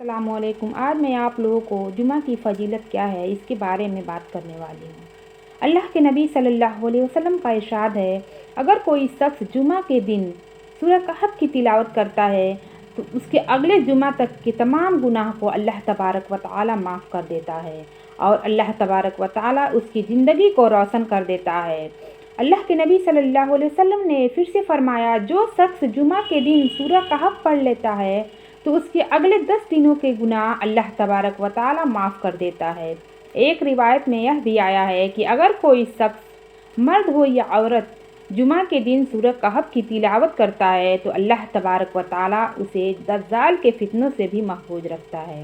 अस्सलाम वालेकुम। आज मैं आप लोगों को जुमा की फ़जीलत क्या है इसके बारे में बात करने वाली हूँ। अल्लाह के नबी सल्लल्लाहु अलैहि वसल्लम का इरशाद है, अगर कोई शख्स जुमा के दिन सूरह कहफ की तिलावत करता है तो उसके अगले जुमा तक के तमाम गुनाह को अल्लाह तबारक व तआला माफ़ कर देता है और अल्लाह तबारक व तआला उसकी ज़िंदगी को रोशन कर देता है। अल्लाह के नबी सल्लल्लाहु अलैहि वसल्लम ने फिर से फरमाया, जो शख्स जुमा के दिन सूरह कहफ पढ़ लेता है तो उसके अगले 10 दिनों के गुनाह अल्लाह तबारक व तआला माफ़ कर देता है। एक रिवायत में यह भी आया है कि अगर कोई शख्स मर्द हो या औरत जुमा के दिन सूरह कहफ की तिलावत करता है तो अल्लाह तबारक व तआला उसे दज्जाल के फितनों से भी महफूज रखता है।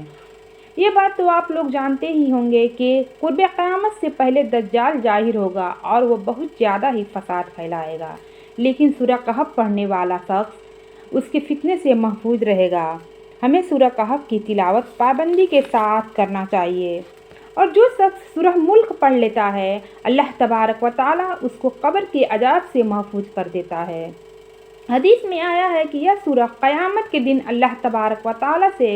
ये बात तो आप लोग जानते ही होंगे कि कुर्ब क़यामत से पहले दज्जाल ज़ाहिर होगा और वो बहुत ज़्यादा ही फसाद फैलाएगा, लेकिन सूरह कहफ पढ़ने वाला शख्स उसके फितने से महफूज रहेगा। हमें सूरह कहफ की तिलावत पाबंदी के साथ करना चाहिए। और जो शख्स सूरह मुल्क पढ़ लेता है, अल्लाह तबारक व तआला उसको कब्र के अज़ाब से महफूज कर देता है। हदीस में आया है कि यह सूरह क़यामत के दिन अल्लाह तबारक व तआला से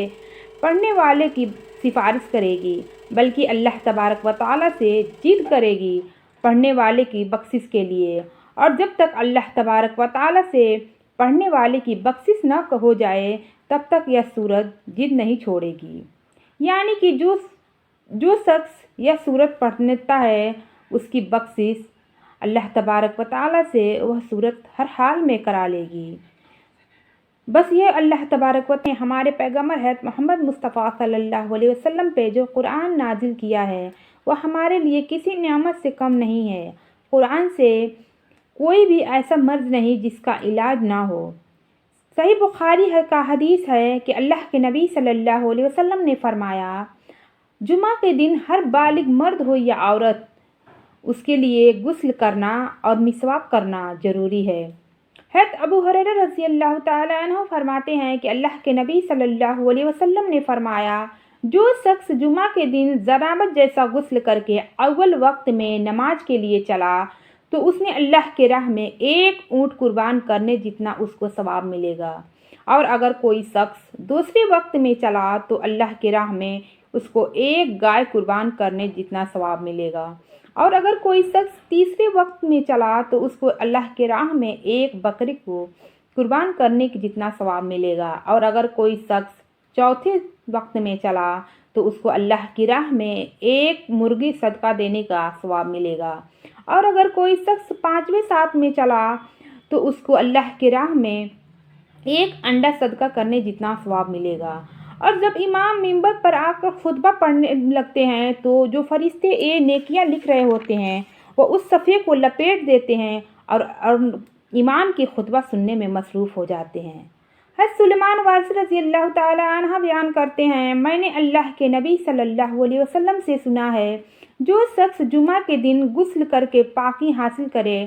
पढ़ने वाले की सिफारिश करेगी, बल्कि अल्लाह तबारक व तआला से जिद करेगी पढ़ने वाले की बख्शिश के लिए। और जब तक अल्लाह तबारक व तआला से पढ़ने वाले की बख्शिश न हो जाए तब तक यह सूरत जिद नहीं छोड़ेगी। यानी कि जो शख्स यह सूरत पढ़ता है उसकी बख्शिश अल्लाह तबारक व तआला से वह सूरत हर हाल में करा लेगी। बस ये अल्लाह तबारक व तआला हमारे पैगम्बर है मोहम्मद मुस्तफ़ा सल्लल्लाहु अलैहि वसल्लम पे जो कुरान नाजिल किया है वह हमारे लिए किसी नेमत से कम नहीं है। कुरान से कोई भी ऐसा मर्ज़ नहीं जिसका इलाज ना हो। सही बुखारी का हदीस है कि अल्लाह के नबी सल्लल्लाहु अलैहि वसल्लम ने फरमाया, जुमा के दिन हर बालिग मर्द हो या औरत उसके लिए गुस्ल करना और मिसवाक करना ज़रूरी है। हज़रत अबू हुरैरा रज़ी अल्लाह तआला अन्हु फरमाते हैं कि अल्लाह के नबी सल्लल्लाहु अलैहि वसल्लम ने फरमाया, जो शख्स जुमा के दिन जनाबत जैसा गुस्ल करके अव्वल वक्त में नमाज के लिए चला तो उसने अल्लाह के राह में एक ऊँट कुर्बान करने जितना उसको सवाब मिलेगा। और अगर कोई शख्स दूसरे वक्त में चला तो अल्लाह के राह में उसको एक गाय कुर्बान करने जितना सवाब मिलेगा। और अगर कोई शख्स तीसरे वक्त में चला तो उसको अल्लाह के राह में एक बकरी को कुर्बान करने के जितना सवाब मिलेगा। और अगर कोई शख्स चौथे वक्त में चला तो उसको अल्लाह की राह में एक मुर्गी सदका देने का सवाब मिलेगा। और अगर कोई शख्स पाँचवें साथ में चला तो उसको अल्लाह की राह में एक अंडा सदका करने जितना सवाब मिलेगा। और जब इमाम मिंबर पर आकर खुतबा पढ़ने लगते हैं तो जो फरिश्ते ये नेकियां लिख रहे होते हैं वो उस सफ़े को लपेट देते हैं और इमाम की खुतबा सुनने में मसरूफ़ हो जाते हैं। हज़रत सुलेमान वारिस रज़ी अल्लाह तआला अन्हा बयान करते हैं, मैंने अल्लाह के नबी सल्लल्लाहु अलैहि वसल्लम से सुना है, जो शख्स जुमा के दिन गुस्ल करके पाकी हासिल करे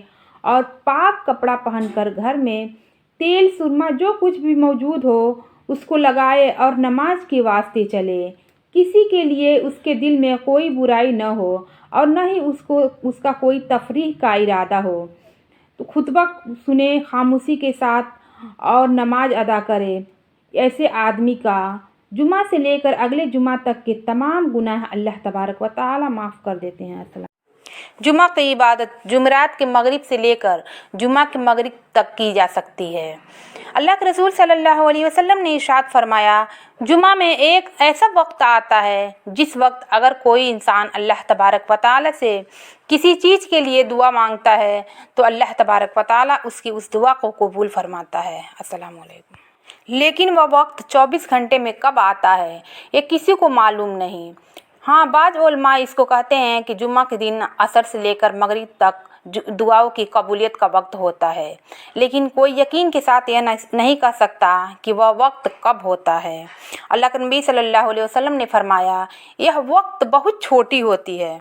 और पाक कपड़ा पहनकर घर में तेल सुरमा जो कुछ भी मौजूद हो उसको लगाए और नमाज के वास्ते चले, किसी के लिए उसके दिल में कोई बुराई न हो और न ही उसका कोई तफरीह का इरादा हो, तो खुतबा सुने खामोशी के साथ और नमाज अदा करे, ऐसे आदमी का जुमा से लेकर अगले जुमा तक के तमाम गुनाह अल्लाह तबारक व तआला माफ़ कर देते हैं। जुमा की इबादत जुमेरात के मगरिब से लेकर जुमा के मगरिब तक की जा सकती है। अल्लाह के रसूल सल्लल्लाहु अलैहि वसल्लम ने इरशाद फरमाया, जुमा में एक ऐसा वक्त आता है जिस वक्त अगर कोई इंसान अल्लाह तबारक व तआला से किसी चीज़ के लिए दुआ मांगता है तो अल्लाह तबारक व तआला उसकी उस दुआ को कबूल फरमाता है। अस्सलाम वालेकुम। लेकिन वह वक्त 24 घंटे में कब आता है ये किसी को मालूम नहीं। हाँ, बाज़ उलमा इसको कहते हैं कि जुम्मा के दिन असर से लेकर मगरिब तक दुआओं की कबूलियत का वक्त होता है, लेकिन कोई यकीन के साथ यह नहीं कह सकता कि वह वक्त कब होता है। अल्लाह के नबी सल्लल्लाहु अलैहि वसल्लम ने फरमाया, यह वक्त बहुत छोटी होती है।